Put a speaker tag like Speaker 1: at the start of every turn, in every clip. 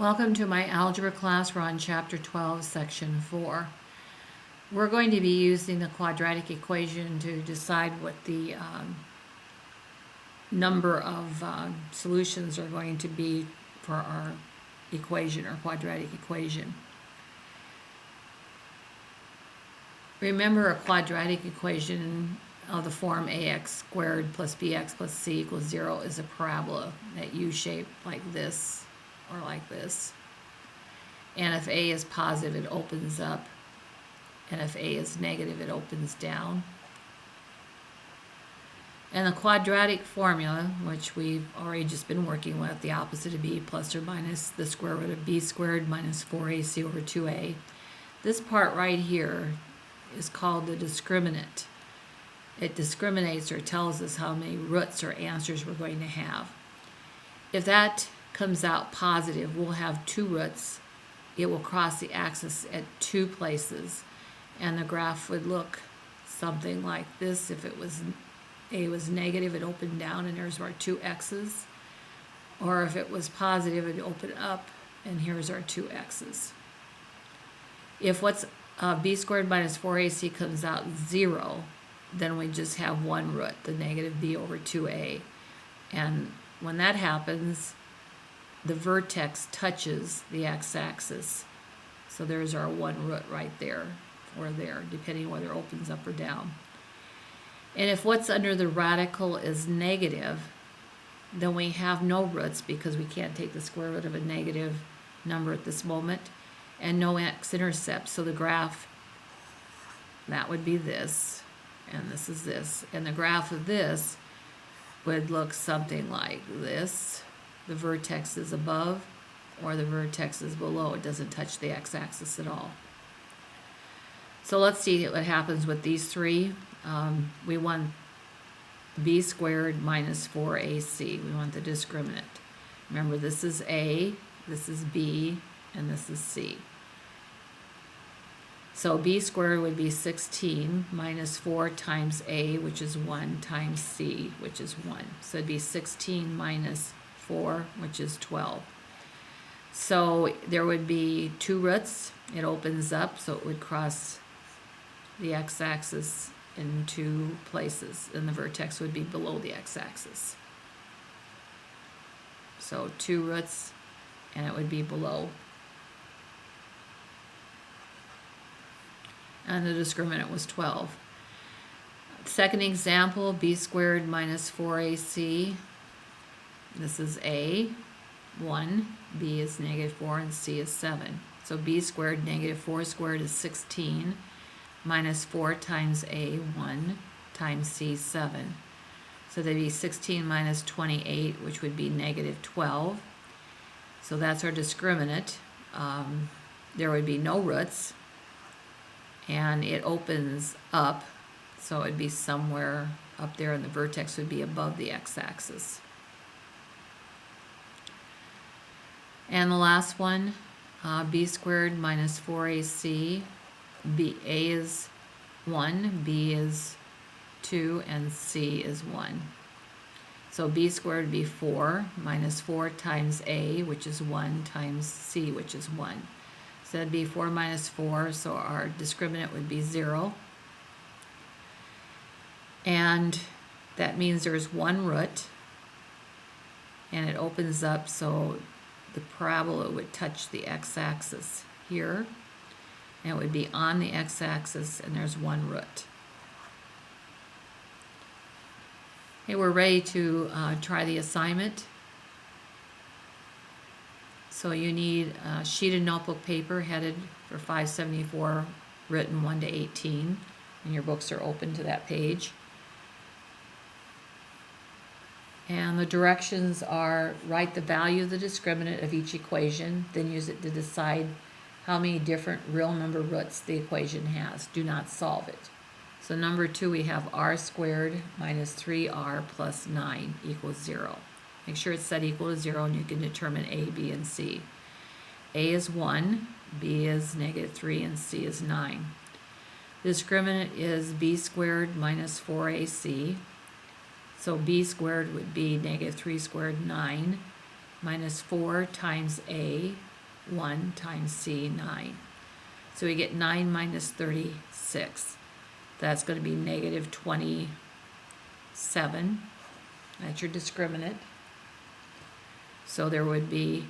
Speaker 1: Welcome to my algebra class. We're on chapter 12, section 4. We're going to be using the quadratic equation to decide what the number of solutions are going to be for our equation or quadratic equation. Remember, a quadratic equation of the form ax squared plus bx plus c equals 0 is a parabola, that U-shape like this or like this. And if a is positive, it opens up. And if a is negative, it opens down. And the quadratic formula, which we've already just been working with, the opposite of b plus or minus the square root of b squared minus 4ac over 2a. This part right here is called the discriminant. It discriminates or tells us how many roots or answers we're going to have. If that comes out positive, we'll have two roots. It will cross the axis at two places, and the graph would look something like this. If it was a was negative, it opened down and there's our two x's, or if it was positive, it opened up and here's our two x's. If what's b squared minus 4ac comes out 0, then we just have one root, the negative b over 2a. And when that happens, the vertex touches the x-axis. So there's our one root right there, or there, depending whether it opens up or down. And if what's under the radical is negative, then we have no roots because we can't take the square root of a negative number at this moment, and no x-intercept. So the graph, that would be this, and this is this. And the graph of this would look something like this. The vertex is above or the vertex is below. It doesn't touch the x-axis at all. So let's see what happens with these three. We want b squared minus 4ac. We want the discriminant. Remember, this is a, this is b, and this is c. So b squared would be 16 minus 4 times a, which is 1, times c, which is 1. So it'd be 16 minus 4, which is 12. So there would be two roots. It opens up, so it would cross the x-axis in two places, and the vertex would be below the x-axis. So two roots, and it would be below. And the discriminant was 12. Second example, b squared minus 4ac. This is a, 1, b is negative 4, and c is 7. So b squared negative 4 squared is 16, minus 4 times a, 1, times c, 7. So that'd be 16 minus 28, which would be negative 12. So that's our discriminant. There would be no roots, and it opens up, so it'd be somewhere up there, and the vertex would be above the x-axis. And the last one, b squared minus 4ac. A is 1, b is 2, and c is 1. So b squared would be 4 minus 4 times a, which is 1, times c, which is 1. So that'd be 4 minus 4, so our discriminant would be 0. And that means there's one root, and it opens up, so the parabola would touch the x-axis here, and it would be on the x-axis, and there's one root. Okay, we're ready to try the assignment. So you need a sheet of notebook paper headed for 574, written 1 to 18, and your books are open to that page. And the directions are: write the value of the discriminant of each equation, then use it to decide how many different real number roots the equation has. Do not solve it. So number 2, we have r squared minus 3r plus 9 equals 0. Make sure it's set equal to 0, and you can determine a, b, and c. A is 1, b is negative 3, and c is 9. The discriminant is b squared minus 4ac. So b squared would be negative 3 squared, 9, minus 4 times a, 1 times C, 9. So we get 9 minus 36. That's going to be negative 27. That's your discriminant. So there would be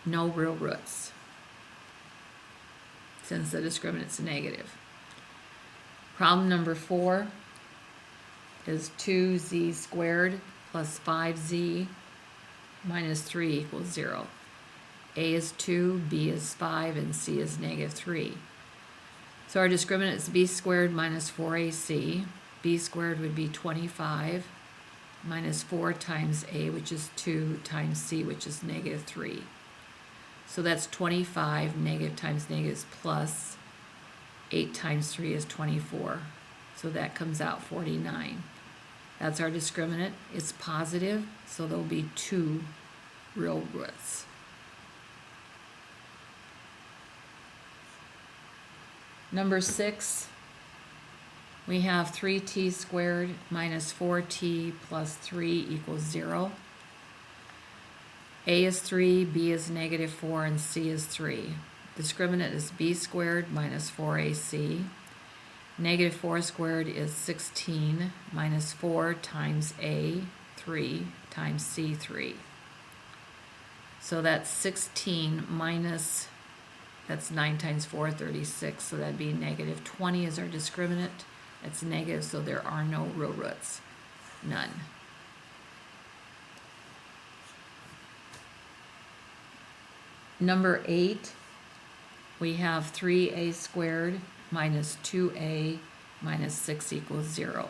Speaker 1: no real roots since the discriminant's negative. Problem number 4 is 2z squared plus 5z minus 3 equals 0. A is 2, B is 5, and C is negative 3. So our discriminant is b squared minus 4ac. B squared would be 25 minus 4 times a, which is 2, times c, which is negative 3. So that's 25, negative times negative is plus. 8 times 3 is 24. So that comes out 49. That's our discriminant. It's positive, so there'll be 2 real roots. Number 6, we have 3t squared minus 4t plus 3 equals 0. A is 3, B is negative 4, and C is 3. Discriminant is b squared minus 4ac. Negative 4 squared is 16 minus 4 times a, 3, times c, 3. So that's 16 minus, that's 9 times 4, 36, so that'd be negative 20 is our discriminant. It's negative, so there are no real roots. None. Number 8, we have 3a squared minus 2a minus 6 equals 0.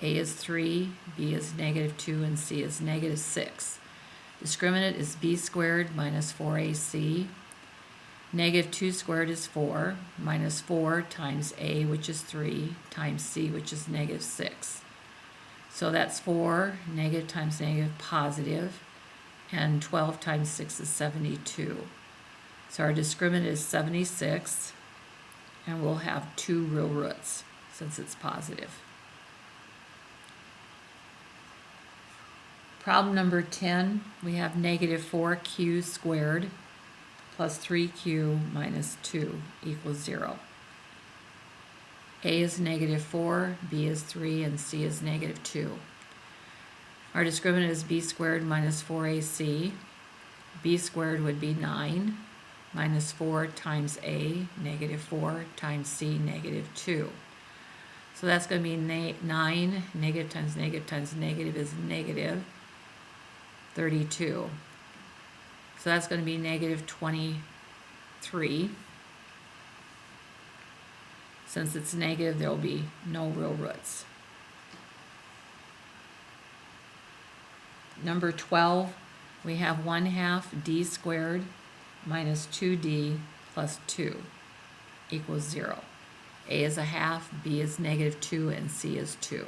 Speaker 1: A is 3, B is negative 2, and C is negative 6. Discriminant is b squared minus 4ac. Negative 2 squared is 4, minus 4 times a, which is 3, times c, which is negative 6. So that's 4, negative times negative, positive, and 12 times 6 is 72. So our discriminant is 76, and we'll have 2 real roots since it's positive. Problem number 10, we have negative 4q squared plus 3q minus 2 equals 0. A is negative 4, B is 3, and C is negative 2. Our discriminant is b squared minus 4ac. B squared would be 9 minus 4 times a, negative 4, times c, negative 2. So that's going to be 9, negative times negative is negative 32. So that's going to be negative 23. Since it's negative, there will be no real roots. Number 12, we have 1/2 d squared minus 2d plus 2 equals 0. A is 1/2, B is negative 2, and C is 2.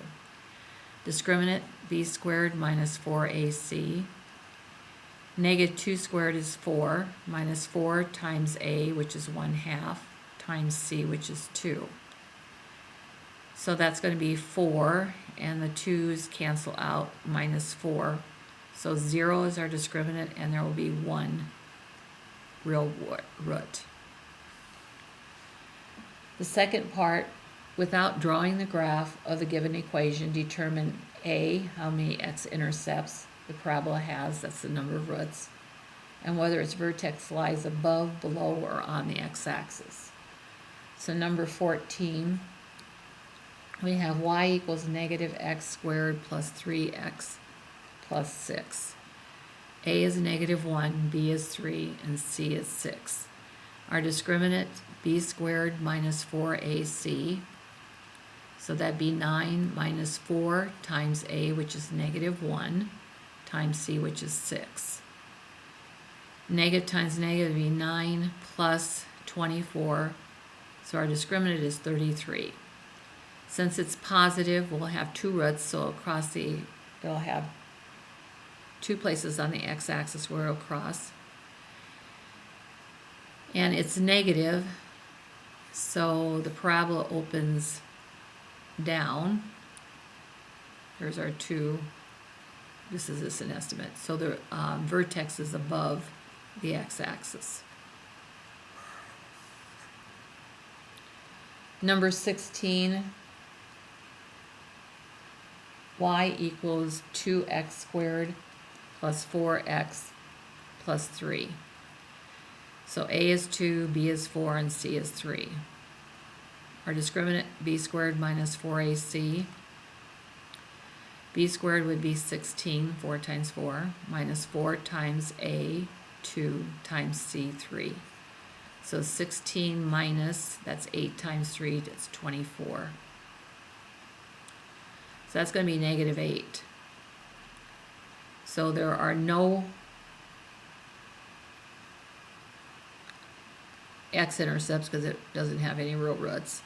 Speaker 1: Discriminant, b squared minus 4ac. Negative 2 squared is 4, minus 4 times a, which is 1/2, times c, which is 2. So that's going to be 4, and the 2's cancel out, minus 4. So 0 is our discriminant, and there will be 1 real root. The second part, without drawing the graph of the given equation, determine A, how many x-intercepts the parabola has, that's the number of roots, and whether its vertex lies above, below, or on the x-axis. So number 14, we have y equals negative x squared plus 3x plus 6. A is negative 1, B is 3, and C is 6. Our discriminant, b squared minus 4ac. So that'd be 9 minus 4 times a, which is negative 1, times c, which is 6. Negative times negative would be 9 plus 24. So our discriminant is 33. Since it's positive, we'll have 2 roots, so across it'll have 2 places on the x-axis where it'll cross. And it's negative, so the parabola opens down. Here's our 2. This is an estimate. So the vertex is above the x-axis. Number 16, y equals 2x squared plus 4x plus 3. So a is 2, b is 4, and c is 3. Our discriminant, b squared minus 4ac. B squared would be 16, 4 times 4, minus 4 times a, 2 times c, 3. So 16 minus, that's 8 times 3, that's 24. So that's going to be negative 8. So there are no x-intercepts because it doesn't have any real roots.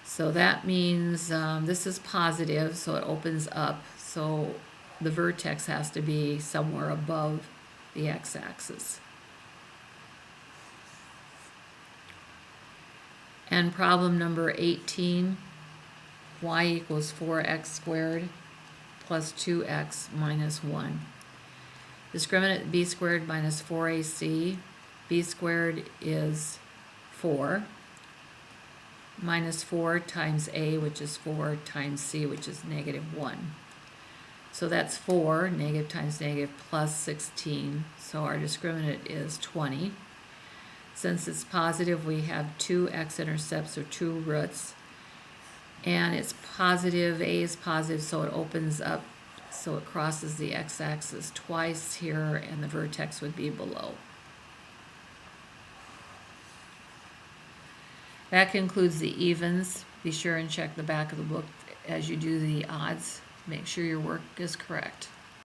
Speaker 1: So that means this is positive, so it opens up. So the vertex has to be somewhere above the x-axis. And problem number 18, y equals 4x squared plus 2x minus 1. Discriminant b squared minus 4ac. B squared is 4. Minus 4 times a, which is 4, times c, which is negative 1. So that's 4, negative times negative, plus 16. So our discriminant is 20. Since it's positive, we have 2 x-intercepts, or 2 roots. And it's positive, a is positive, so it opens up, so it crosses the x-axis twice here, and the vertex would be below. That concludes the evens. Be sure and check the back of the book as you do the odds. Make sure your work is correct.